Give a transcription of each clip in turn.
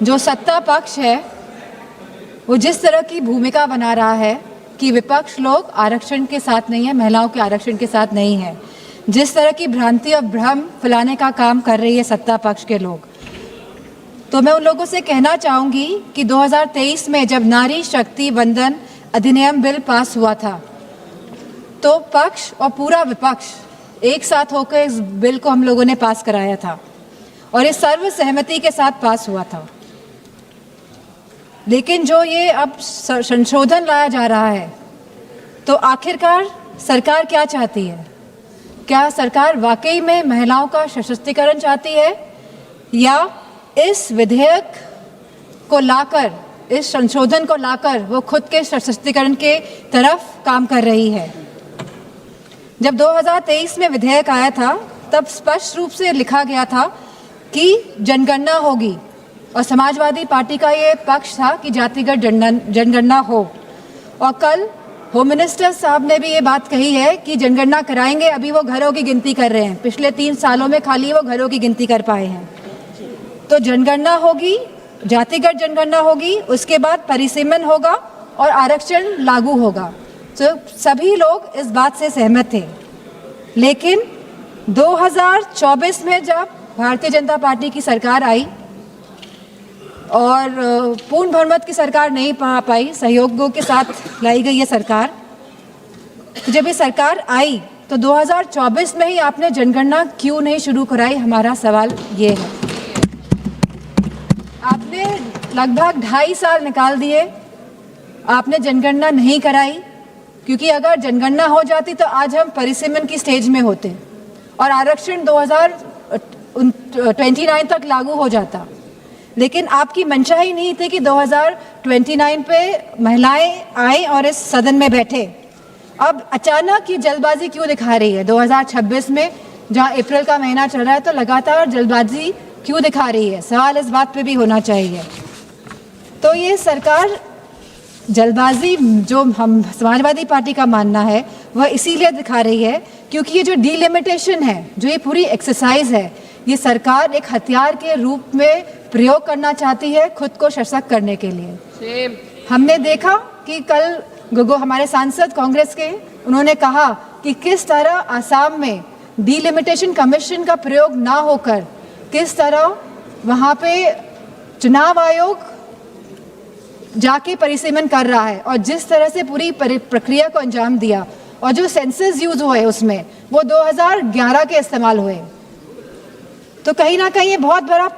जो सत्ता पक्ष है वो जिस तरह की भूमिका बना रहा है कि विपक्ष लोग आरक्षण के साथ नहीं है, महिलाओं के आरक्षण के साथ नहीं है, जिस तरह की भ्रांति और भ्रम फैलाने का काम कर रही है सत्ता पक्ष के लोग, तो मैं उन लोगों से कहना चाहूँगी कि 2023 में जब नारी शक्ति वंदन अधिनियम बिल पास हुआ था तो पक्ष और पूरा विपक्ष एक साथ होकर इस बिल को हम लोगों ने पास कराया था और ये सर्व सहमति के साथ पास हुआ था। लेकिन जो ये अब संशोधन लाया जा रहा है तो आखिरकार सरकार क्या चाहती है? क्या सरकार वाकई में महिलाओं का सशक्तिकरण चाहती है या इस विधेयक को लाकर, इस संशोधन को लाकर वो खुद के सशक्तिकरण के तरफ काम कर रही है? जब 2023 में विधेयक आया था तब स्पष्ट रूप से लिखा गया था कि जनगणना होगी और समाजवादी पार्टी का ये पक्ष था कि जातिगत जनगणना हो। और कल होम मिनिस्टर साहब ने भी ये बात कही है कि जनगणना कराएंगे, अभी वो घरों की गिनती कर रहे हैं, पिछले 3 सालों में खाली वो घरों की गिनती कर पाए हैं। तो जनगणना होगी, जातिगत जनगणना होगी, उसके बाद परिसीमन होगा और आरक्षण लागू होगा। तो सभी लोग इस बात से सहमत थे। लेकिन 2024 में जब भारतीय जनता पार्टी की सरकार आई और पूर्ण बहुमत की सरकार नहीं पा पाई, सहयोगों के साथ लाई गई ये सरकार, तो जब ये सरकार आई तो 2024 में ही आपने जनगणना क्यों नहीं शुरू कराई? हमारा सवाल ये है। आपने लगभग 2.5 साल निकाल दिए, आपने जनगणना नहीं कराई, क्योंकि अगर जनगणना हो जाती तो आज हम परिसीमन की स्टेज में होते और आरक्षण 2029 तक लागू हो जाता। लेकिन आपकी मंशा ही नहीं थी कि 2029 पे महिलाएं आए और इस सदन में बैठे। अब अचानक ये जल्दबाजी क्यों दिखा रही है? 2026 में जहां अप्रैल का महीना चल रहा है तो लगातार जल्दबाजी क्यों दिखा रही है? सवाल इस बात पे भी होना चाहिए। तो ये सरकार जल्दबाजी, जो हम समाजवादी पार्टी का मानना है, वह इसीलिए दिखा रही है क्योंकि ये जो डिलिमिटेशन है, जो ये पूरी एक्सरसाइज है, ये सरकार एक हथियार के रूप में प्रयोग करना चाहती है खुद को सशक्त करने के लिए। हमने देखा कि कल गोगो हमारे सांसद कांग्रेस के, उन्होंने कहा कि किस तरह आसाम में डिलिमिटेशन कमीशन का प्रयोग ना होकर किस तरह वहाँ पे चुनाव आयोग जाके परिसीमन कर रहा है और जिस तरह से पूरी प्रक्रिया को अंजाम दिया और जो सेंसस यूज हुए उसमें वो 2011 के इस्तेमाल हुए। तो कहीं ना कहीं ये बहुत बड़ा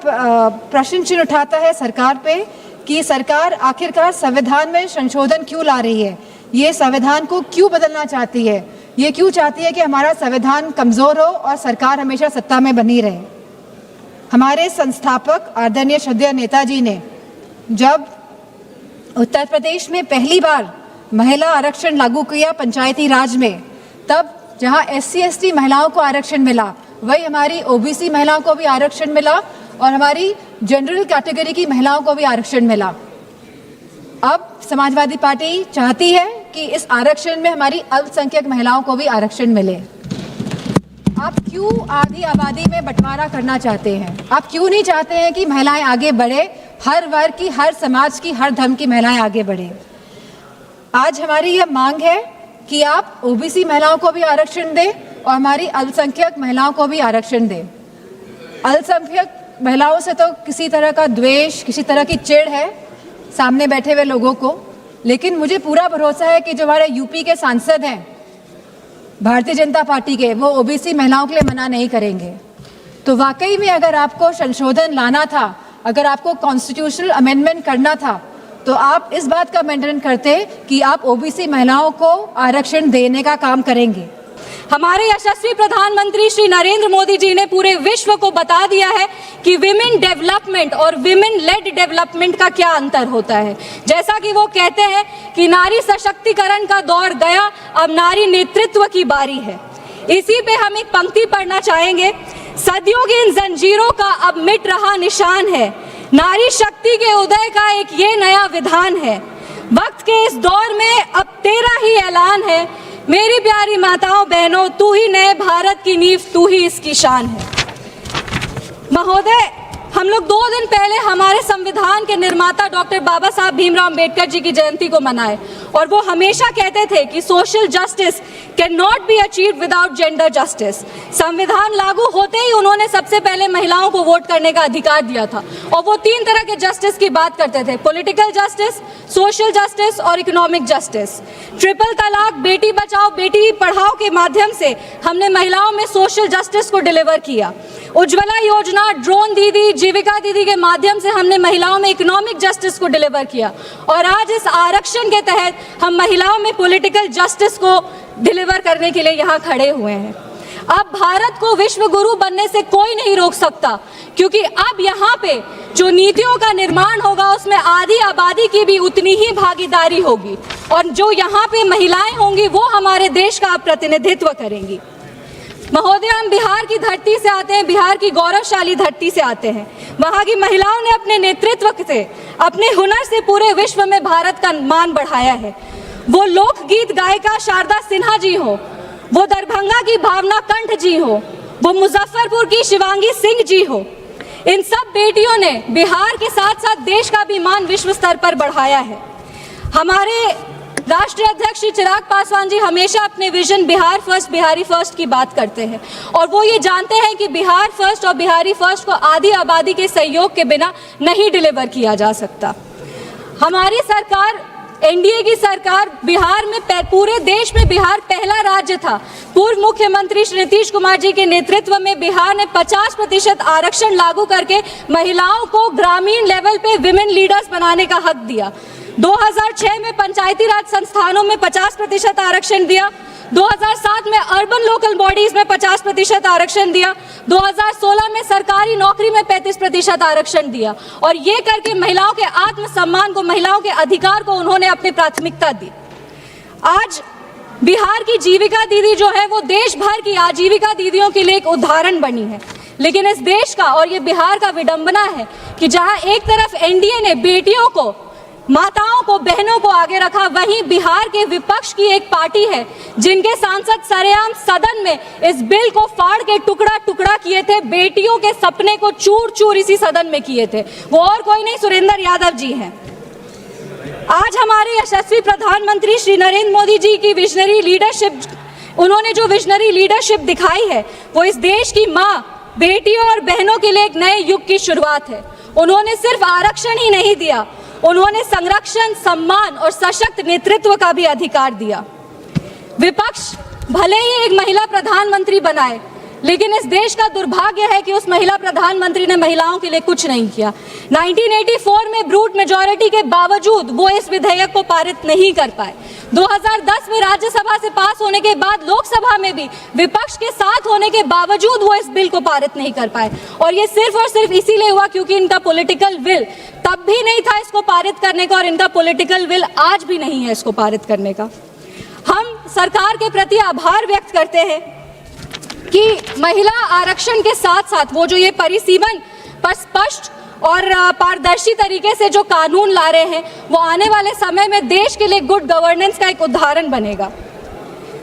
प्रश्न चिन्ह उठाता है सरकार पे कि सरकार आखिरकार संविधान में संशोधन क्यों ला रही है, ये संविधान को क्यों बदलना चाहती है, ये क्यों चाहती है कि हमारा संविधान कमज़ोर हो और सरकार हमेशा सत्ता में बनी रहे। हमारे संस्थापक आदरणीय श्रद्धेय नेताजी ने जब उत्तर प्रदेश में पहली बार महिला आरक्षण लागू किया पंचायती राज में, तब जहां SC/ST महिलाओं को आरक्षण मिला, वही हमारी OBC महिलाओं को भी आरक्षण मिला और हमारी जनरल कैटेगरी की महिलाओं को भी आरक्षण मिला। अब समाजवादी पार्टी चाहती है कि इस आरक्षण में हमारी अल्पसंख्यक महिलाओं को भी आरक्षण मिले। आप क्यों आधी आबादी में बंटवारा करना चाहते हैं? आप क्यों नहीं चाहते हैं कि महिलाएं आगे बढ़े, हर वर्ग की, हर समाज की, हर धर्म की महिलाएं आगे बढ़े? आज हमारी यह मांग है कि आप OBC महिलाओं को भी आरक्षण दें और हमारी अल्पसंख्यक महिलाओं को भी आरक्षण दें। अल्पसंख्यक महिलाओं से तो किसी तरह का द्वेष, किसी तरह की चिढ़ है सामने बैठे हुए लोगों को, लेकिन मुझे पूरा भरोसा है कि जो हमारे यूपी के सांसद हैं भारतीय जनता पार्टी के, वो OBC महिलाओं के लिए मना नहीं करेंगे। तो वाकई में अगर आपको संशोधन लाना था, अगर आपको कॉन्स्टिट्यूशनल अमेंडमेंट करना था, तो आप इस बात का मेंटेन करते कि आप OBC महिलाओं को आरक्षण देने का काम करेंगे। हमारे यशस्वी प्रधानमंत्री श्री नरेंद्र मोदी जी ने पूरे विश्व को बता दिया है कि विमेन डेवलपमेंट और विमेन लेड डेवलपमेंट का क्या अंतर होता है। जैसा कि वो कहते हैं कि नारी सशक्तिकरण का दौर गया, अब नारी नेतृत्व की बारी है। इसी पे हम एक पंक्ति पढ़ना चाहेंगे। सदियों की इन जंजीरों का अब मिट रहा निशान है, नारी शक्ति के उदय का एक ये नया विधान है। वक्त के इस दौर में अब तेरा ही ऐलान है, मेरी प्यारी माताओं बहनों, तू ही नए भारत की नींव, तू ही इसकी शान है। महोदय, हम लोग 2 दिन पहले हमारे संविधान के निर्माता डॉक्टर बाबा साहब भीमराव अंबेडकर जी की जयंती को मनाए और वो हमेशा कहते थे कि social justice can not be achieved without gender justice. संविधान लागू होते ही उन्होंने सबसे पहले महिलाओं को वोट करने का अधिकार दिया था और वो 3 तरह के जस्टिस की बात करते थे, पॉलिटिकल जस्टिस, सोशल जस्टिस और इकोनॉमिक जस्टिस। ट्रिपल तलाक, बेटी बचाओ बेटी पढ़ाओ के माध्यम से हमने महिलाओं में सोशल जस्टिस को डिलीवर किया। उज्ज्वला योजना, ड्रोन दीदी, जीविका दीदी के माध्यम से हमने महिलाओं में इकोनॉमिक जस्टिस को डिलीवर किया और आज इस आरक्षण के तहत हम महिलाओं में पॉलिटिकल जस्टिस को डिलीवर करने के लिए यहाँ खड़े हुए हैं। अब भारत को विश्व गुरु बनने से कोई नहीं रोक सकता, क्योंकि अब यहाँ पे जो नीतियों का निर्माण होगा उसमें आधी आबादी की भी उतनी ही भागीदारी होगी और जो यहाँ पे महिलाएं होंगी वो हमारे देश का प्रतिनिधित्व करेंगी। महोदय, हम बिहार की धरती से आते हैं, बिहार की गौरवशाली धरती से आते हैं। वहाँ की महिलाओं ने अपने नेतृत्व से, अपने हुनर से पूरे विश्व में भारत का मान बढ़ाया है। वो लोकगीत गायिका शारदा सिन्हा जी हो, वो दरभंगा की भावना कंठ जी हो, वो मुजफ्फरपुर की शिवांगी सिंह जी हो, इन सब बेटियों ने बिहार के साथ साथ देश का भी मान विश्व स्तर पर बढ़ाया है। हमारे राष्ट्रीय अध्यक्ष श्री चिराग पासवान जी हमेशा अपने vision Bihar first, Bihari first की बात करते हैं और वो ये जानते हैं कि बिहार फर्स्ट और बिहारी फर्स्ट को आधी आबादी के सहयोग के बिना नहीं डिलीवर किया जा सकता। हमारी सरकार, एनडीए की सरकार, बिहार में पूरे देश में बिहार पहला राज्य था। पूर्व मुख्यमंत्री श्री नीतीश कुमार जी के नेतृत्व में बिहार ने 50% आरक्षण लागू करके महिलाओं को ग्रामीण लेवल पे विमेन लीडर्स बनाने का हक दिया। 2006 में पंचायती राज संस्थानों में 50% आरक्षण दिया। 2007 में अर्बन लोकल बॉडीज में 50% आरक्षण दिया। 2016 में सरकारी नौकरी में 35% आरक्षण दिया और ये करके महिलाओं के आत्मसम्मान को, महिलाओं के अधिकार को उन्होंने अपनी प्राथमिकता दी। आज बिहार की जीविका दीदी जो है वो देश भर की आजीविका दीदियों के लिए एक उदाहरण बनी है। लेकिन इस देश का और ये बिहार का विडंबना है कि जहां एक तरफ एनडीए ने बेटियों को, माताओं को, बहनों को आगे रखा, वहीं बिहार के विपक्ष की एक पार्टी है जिनके सांसद सरेआम सदन में इस बिल को फाड़ के टुकड़ा टुकड़ा किए थे, बेटियों के सपने को चूर चूर इसी सदन में किए थे। वो और कोई नहीं, सुरेंद्र यादव जी हैं। आज हमारे यशस्वी प्रधानमंत्री श्री नरेंद्र मोदी जी की विजनरी लीडरशिप, उन्होंने जो विजनरी लीडरशिप दिखाई है वो इस देश की माँ, बेटियों और बहनों के लिए एक नए युग की शुरुआत है। उन्होंने सिर्फ आरक्षण ही नहीं दिया, उन्होंने संरक्षण, सम्मान और सशक्त नेतृत्व का भी अधिकार दिया। विपक्ष भले ही एक महिला प्रधानमंत्री बनाए, लेकिन इस देश का दुर्भाग्य है कि उस महिला प्रधानमंत्री ने महिलाओं के लिए कुछ नहीं किया। 1984 में ब्रूट मेजॉरिटी के बावजूद वो इस विधेयक को पारित नहीं कर पाए। 2010 में राज्यसभा से पास होने के बाद लोकसभा में भी विपक्ष के साथ होने के बावजूद वो इस बिल को पारित नहीं कर पाए और ये सिर्फ और सिर्फ इसीलिए हुआ क्योंकि इनका पॉलिटिकल विल तब भी नहीं था इसको पारित करने का और इनका पॉलिटिकल विल आज भी नहीं है इसको पारित करने का। हम सरकार के प्रति आभार व्यक्त करते हैं कि महिला आरक्षण के साथ साथ वो जो ये परिसीमन पर स्पष्ट और पारदर्शी तरीके से जो कानून ला रहे हैं वो आने वाले समय में देश के लिए गुड गवर्नेंस का एक उदाहरण बनेगा।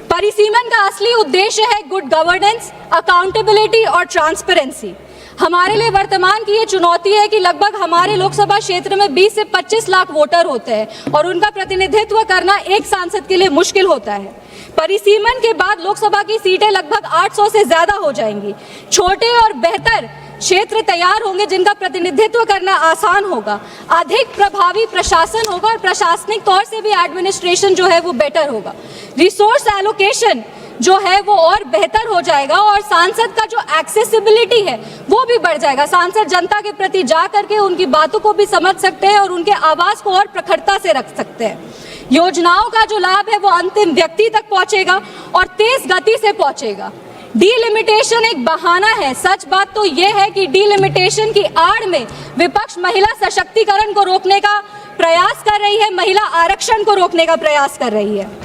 परिसीमन का असली उद्देश्य है गुड गवर्नेंस, अकाउंटेबिलिटी और ट्रांसपेरेंसी। हमारे लिए वर्तमान की ये चुनौती है कि लगभग हमारे लोकसभा क्षेत्र में 20 से 25 लाख वोटर होते हैं और उनका प्रतिनिधित्व करना एक सांसद के लिए मुश्किल होता है। परिसीमन के बाद लोकसभा की सीटें लगभग 800 से ज्यादा हो जाएंगी। छोटे और बेहतर क्षेत्र तैयार होंगे जिनका प्रतिनिधित्व करना आसान होगा, अधिक प्रभावी प्रशासन होगा और प्रशासनिक तौर से भी एडमिनिस्ट्रेशन जो है वो बेटर होगा। रिसोर्स एलोकेशन जो है वो और बेहतर हो जाएगा और सांसद का जो एक्सेसिबिलिटी है वो भी बढ़ जाएगा। सांसद जनता के प्रति जा करके उनकी बातों को भी समझ सकते हैं और उनके आवाज को और प्रखरता से रख सकते हैं। योजनाओं का जो लाभ है वो अंतिम व्यक्ति तक पहुंचेगा और तेज गति से पहुंचेगा। डीलिमिटेशन एक बहाना है, सच बात तो यह है कि डीलिमिटेशन की आड़ में विपक्ष महिला सशक्तिकरण को रोकने का प्रयास कर रही है, महिला आरक्षण को रोकने का प्रयास कर रही है।